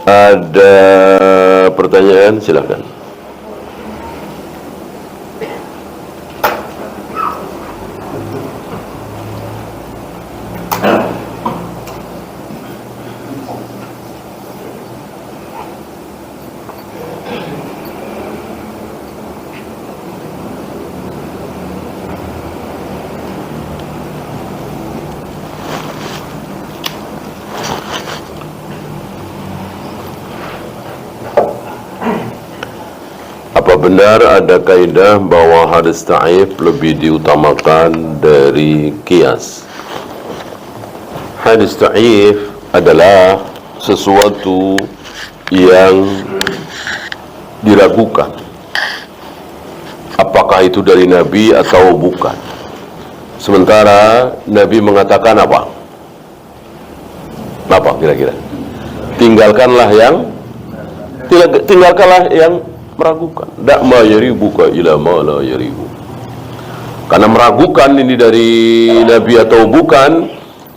Ada pertanyaan, silakan. Apa benar ada kaidah bahwa hadis dhaif lebih diutamakan dari qiyas? Hadis dhaif adalah sesuatu yang diragukan apakah itu dari Nabi atau bukan. Sementara Nabi mengatakan apa? Apa kira-kira? Tinggalkanlah yang meragukan. Dak ma yaribuka ila ma la yaribu. Karena meragukan ini dari Nabi atau bukan,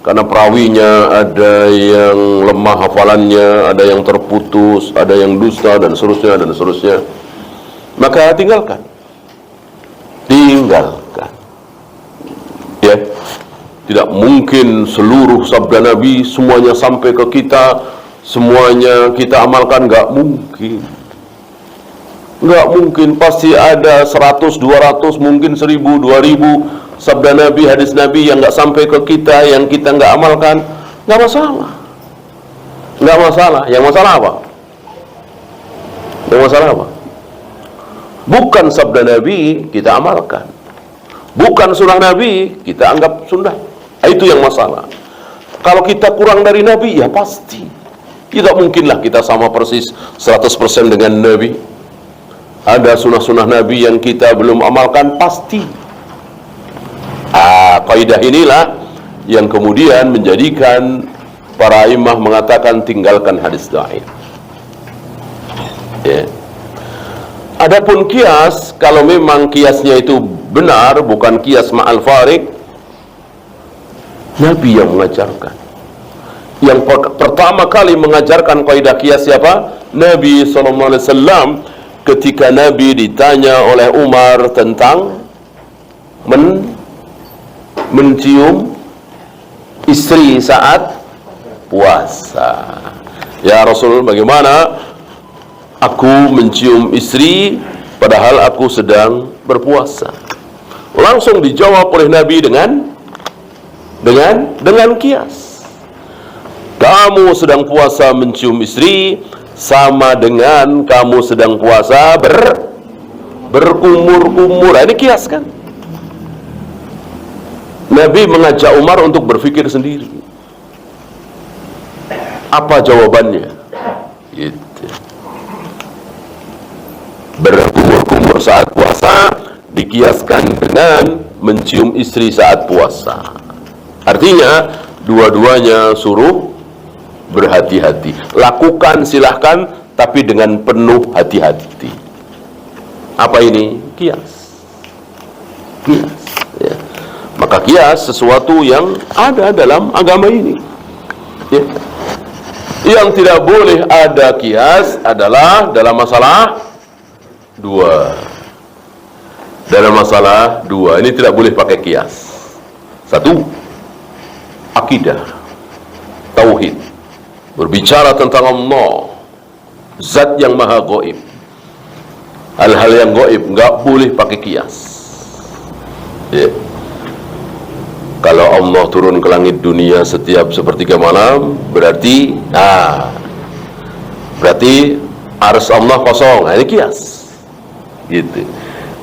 karena perawinya ada yang lemah hafalannya, ada yang terputus, ada yang dusta dan seterusnya, maka tinggalkan. Ya, tidak mungkin seluruh sabda Nabi semuanya sampai ke kita, semuanya kita amalkan, nggak mungkin. Nggak mungkin, pasti ada 100, 200, mungkin 1000, 2000 sabda Nabi, hadis Nabi yang nggak sampai ke kita, yang kita nggak amalkan. Nggak masalah. Yang masalah apa? Bukan sabda Nabi kita amalkan, bukan sunnah Nabi kita anggap sunnah. Itu yang masalah. Kalau kita kurang dari Nabi, ya pasti tidak mungkinlah kita sama persis 100% dengan Nabi. Ada sunnah-sunnah Nabi yang kita belum amalkan, pasti. Kaidah inilah yang kemudian menjadikan para imam mengatakan tinggalkan hadis dhaif. Ya. Adapun kias, kalau memang kiasnya itu benar, bukan kias ma'al farik, Nabi yang mengajarkan. Yang pertama kali mengajarkan kaidah kias siapa? Nabi SAW. Ketika Nabi ditanya oleh Umar tentang mencium istri saat puasa. Ya Rasul, bagaimana aku mencium istri padahal aku sedang berpuasa? Langsung dijawab oleh Nabi dengan kias. Kamu sedang puasa mencium istri sama dengan kamu sedang puasa berkumur-kumur. Ini kias kan? Nabi mengajak Umar untuk berpikir sendiri. Apa jawabannya? Gitu. Berkumur-kumur saat puasa dikiaskan dengan mencium istri saat puasa. Artinya dua-duanya suruh berhati-hati. Lakukan silahkan, tapi dengan penuh hati-hati. Apa ini? Kias. Ya. Maka kias sesuatu yang ada dalam agama ini. Ya. Yang tidak boleh ada kias adalah dalam masalah dua. Ini tidak boleh pakai kias. Satu, akidah, tauhid. Berbicara tentang Allah, zat yang maha gaib, hal-hal yang gaib, nggak boleh pakai kias. Ya. Kalau Allah turun ke langit dunia setiap sepertiga malam, berarti arsy Allah kosong. Ini kias. Gitu.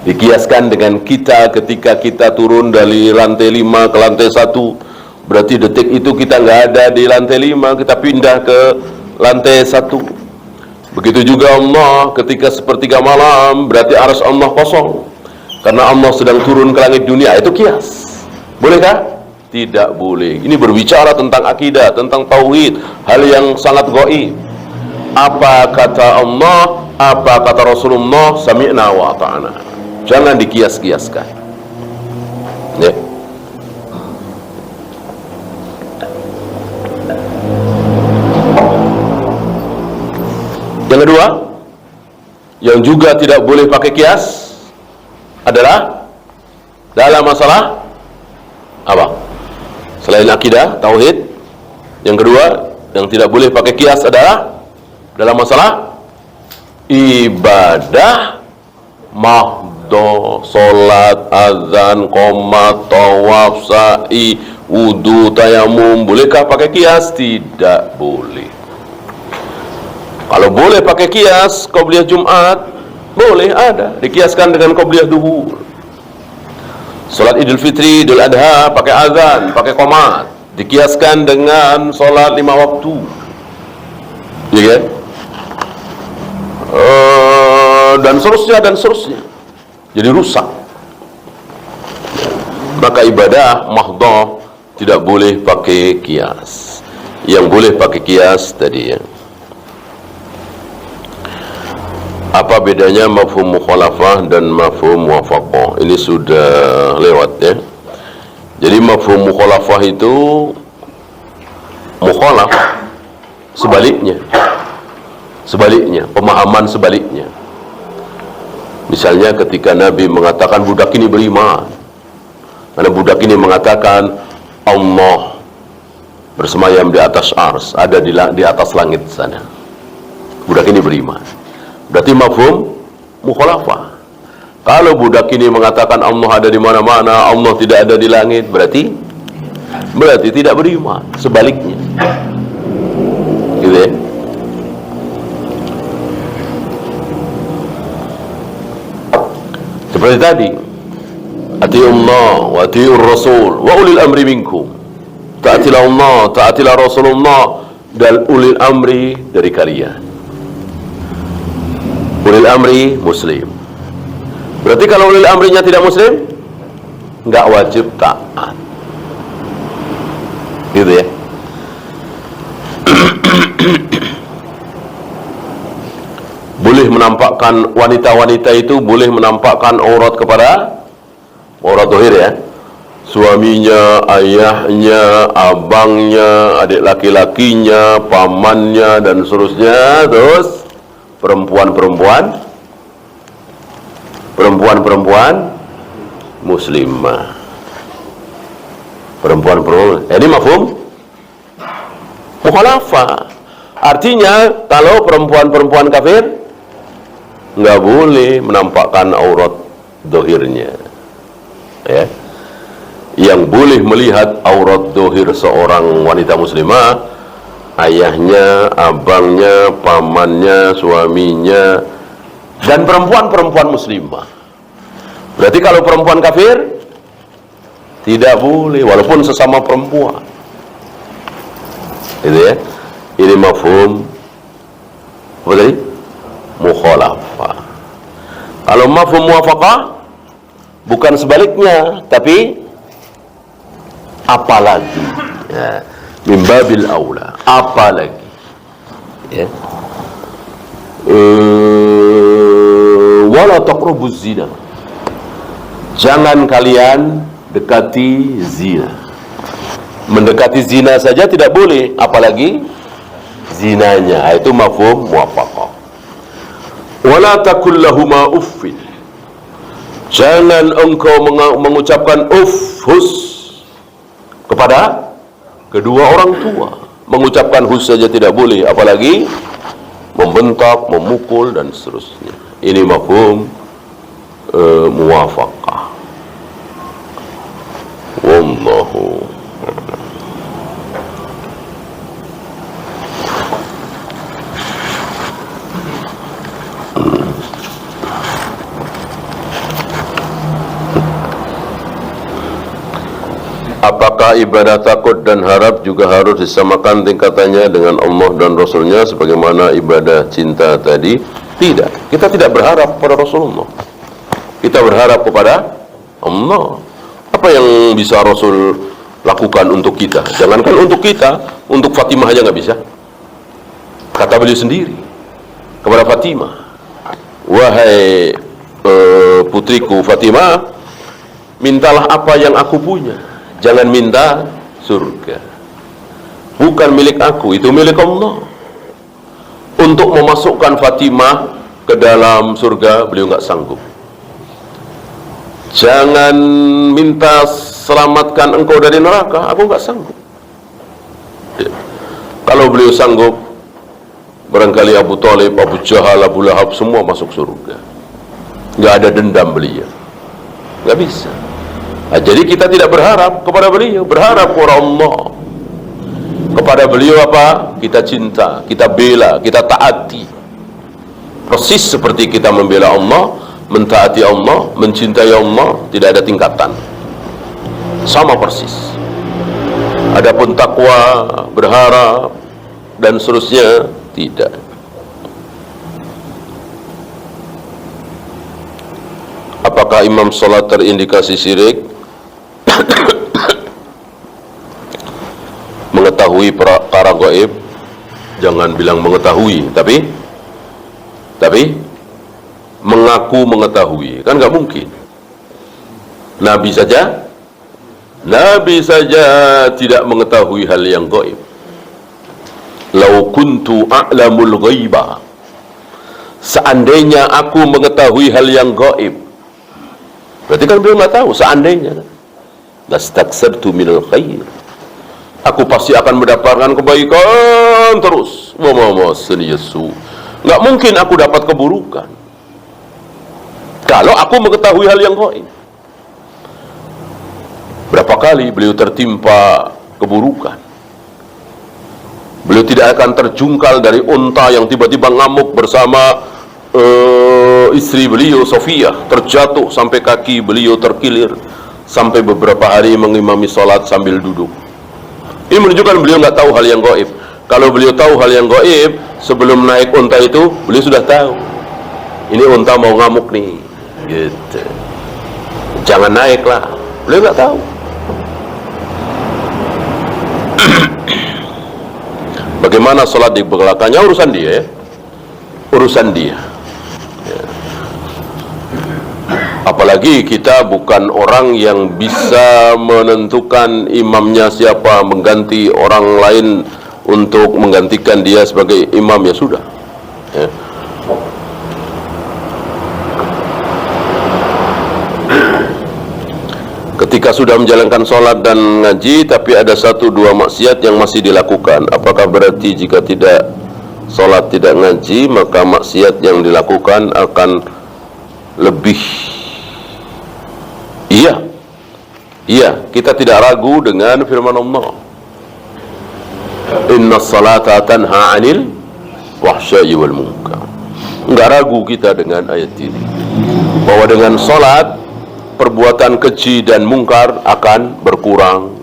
Dikiaskan dengan kita ketika kita turun dari lantai 5 ke lantai 1. Berarti detik itu kita nggak ada di lantai 5, kita pindah ke lantai 1. Begitu juga Allah ketika sepertiga malam, berarti arsy Allah kosong, karena Allah sedang turun ke langit dunia. Itu kias. Bolehkah? Tidak boleh. Ini berbicara tentang akidah, tentang tauhid, hal yang sangat gaib. Apa kata Allah, apa kata Rasulullah, sami'na wa ata'na. Jangan dikias-kiaskan. Ya. Yang kedua, yang juga tidak boleh pakai kias adalah dalam masalah apa? Selain akidah, tauhid. Yang kedua, yang tidak boleh pakai kias adalah dalam masalah ibadah mahdo, salat, azan, qomat, tawaf, sa'i, wudu, tayamum. Bolehkah pakai kias? Tidak boleh. Kalau boleh pakai kias, qobliyah Jumat boleh ada, dikiaskan dengan qobliyah duhur. Salat Idul Fitri, Idul Adha pakai azan, pakai qomat, dikiaskan dengan salat 5 waktu. Ya kan? Dan seterusnya. Jadi rusak. Maka ibadah mahdhah tidak boleh pakai kias. Yang boleh pakai kias tadi ya. Apa bedanya mafhum mukhalafah dan mafhum muwafaqah? Ini sudah lewat ya. Jadi mafhum mukhalafah itu mukhalaf sebaliknya, pemahaman sebaliknya. Misalnya ketika Nabi mengatakan budak ini beriman, karena budak ini mengatakan Allah bersemayam di atas ars, ada di atas langit sana. Budak ini beriman. Berarti mafhum mukhalafah. Kalau budak ini mengatakan Allah ada di mana-mana, Allah tidak ada di langit, berarti tidak beriman. Sebaliknya. Gitu ya. Seperti tadi, atiullah wa atiur rasul wa ulil amri minkum. Taatilah Allah, taatilah Rasulullah dan ulil amri dari kalian. Ulil amri muslim. Berarti kalau ulil amrinya tidak muslim, nggak wajib taat. Gitu ya. Boleh menampakkan, wanita-wanita itu boleh menampakkan aurat kepada aurat zahir ya. Suaminya, ayahnya, abangnya, adik laki-lakinya, pamannya dan seterusnya. Terus perempuan muslimah. Perempuan. Ini mafhum mukhalafah. Artinya kalau perempuan kafir nggak boleh menampakkan aurat zahirnya. Ya. Yang boleh melihat aurat zahir seorang wanita muslimah ayahnya, abangnya, pamannya, suaminya, dan perempuan muslimah. Berarti kalau perempuan kafir tidak boleh, walaupun sesama perempuan. Gitu ya. Ini mafhum apa tadi? Mukhalafah. Kalau mafhum muwafaqah bukan sebaliknya, tapi apalagi ya. Min babil aula, apalagi ya. Wala taqrabuz zina. Jangan kalian dekati zina. Mendekati zina saja tidak boleh, apalagi zinanya. Itu mafhum muwafaqah. Wala taqul lahuma uffin. Jangan engkau mengucapkan hus kepada kedua orang tua. Mengucapkan hus saja tidak boleh, apalagi membentak, memukul dan seterusnya. Ini mafhum muwafaqah. Wallahu. Apakah ibadah takut dan harap juga harus disamakan tingkatannya dengan Allah dan Rasulnya sebagaimana ibadah cinta tadi? Tidak. Kita tidak berharap kepada Rasulullah. Kita berharap kepada Allah. Apa yang bisa Rasul lakukan untuk kita? Jangankan untuk kita, untuk Fatimah aja nggak bisa. Kata beliau sendiri kepada Fatimah, wahai putriku Fatimah, mintalah apa yang aku punya. Jangan minta surga. Bukan milik aku, itu milik Allah. untuk memasukkan Fatimah ke dalam surga, beliau nggak sanggup. Jangan minta selamatkan engkau dari neraka, aku nggak sanggup. Kalau beliau sanggup, barangkali Abu Thalib, Abu Jahal, Abu Lahab semua masuk surga. Nggak ada dendam beliau, nggak bisa. Nah, jadi kita tidak berharap kepada beliau, berharap kepada Allah. Kepada beliau apa? Kita cinta, kita bela, kita taati. Persis seperti kita membela Allah, mentaati Allah, mencintai Allah, tidak ada tingkatan. Sama persis. Adapun takwa, berharap, dan seterusnya, tidak. Apakah imam salat terindikasi syirik? Mengetahui perkara gaib, jangan bilang mengetahui, tapi mengaku mengetahui, kan nggak mungkin. Nabi saja tidak mengetahui hal yang gaib. Lau kuntu a'lamul ghaiba, seandainya aku mengetahui hal yang gaib, berarti kan beliau nggak tahu. Seandainya, lastaksartu minal khair, aku pasti akan mendapatkan kebaikan terus. Nggak mungkin aku dapat keburukan kalau aku mengetahui hal yang gaib. Berapa kali beliau tertimpa keburukan. Beliau tidak akan terjungkal dari unta yang tiba-tiba ngamuk bersama istri beliau Sofia, terjatuh sampai kaki beliau terkilir, sampai beberapa hari mengimami sholat sambil duduk. Ini menunjukkan beliau nggak tahu hal yang gaib. Kalau beliau tahu hal yang gaib, sebelum naik unta itu beliau sudah tahu, ini unta mau ngamuk nih, gitu. Jangan naik lah. Beliau nggak tahu. Bagaimana sholat di belakangnya, urusan dia ya, urusan dia ya. Apalagi kita bukan orang yang bisa menentukan imamnya siapa, mengganti orang lain untuk menggantikan dia sebagai imam, ya sudah ya. Ketika sudah menjalankan sholat dan ngaji, tapi ada 1-2 maksiat yang masih dilakukan, apakah berarti jika tidak sholat tidak ngaji, maka maksiat yang dilakukan akan lebih? Iya, kita tidak ragu dengan firman Allah, inna salata tanha 'anil wahsya'i wal munkar. Enggak ragu kita dengan ayat ini, bahwa dengan sholat perbuatan keji dan mungkar akan berkurang.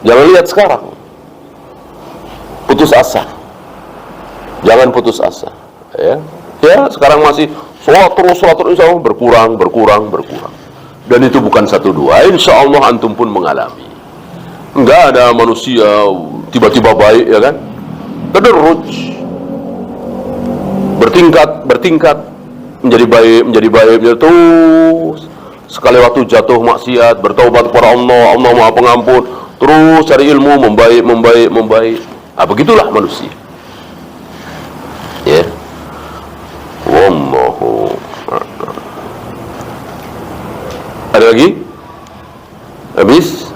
Jangan lihat sekarang, putus asa. Jangan putus asa. Ya, sekarang masih sholat terus, insya Allah berkurang. Dan itu bukan 1-2. Insya Allah antum pun mengalami. Enggak ada manusia tiba-tiba baik, ya kan? Tadarruj, bertingkat menjadi baik terus. Sekali waktu jatuh maksiat, bertaubat kepada Allah, Allah Maha Pengampun, terus cari ilmu, membaik. Begitulah manusia. Ya. Wallahu a'lam. Ada lagi? Habis?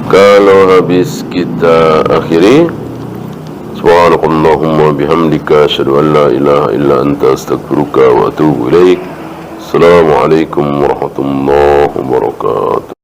Kalau habis kita akhiri. Subhanakallahumma bihamdika asyhadu an la ilaha illa anta astaghfiruka wa atubu ilaik. Assalamualaikum warahmatullahi wabarakatuh.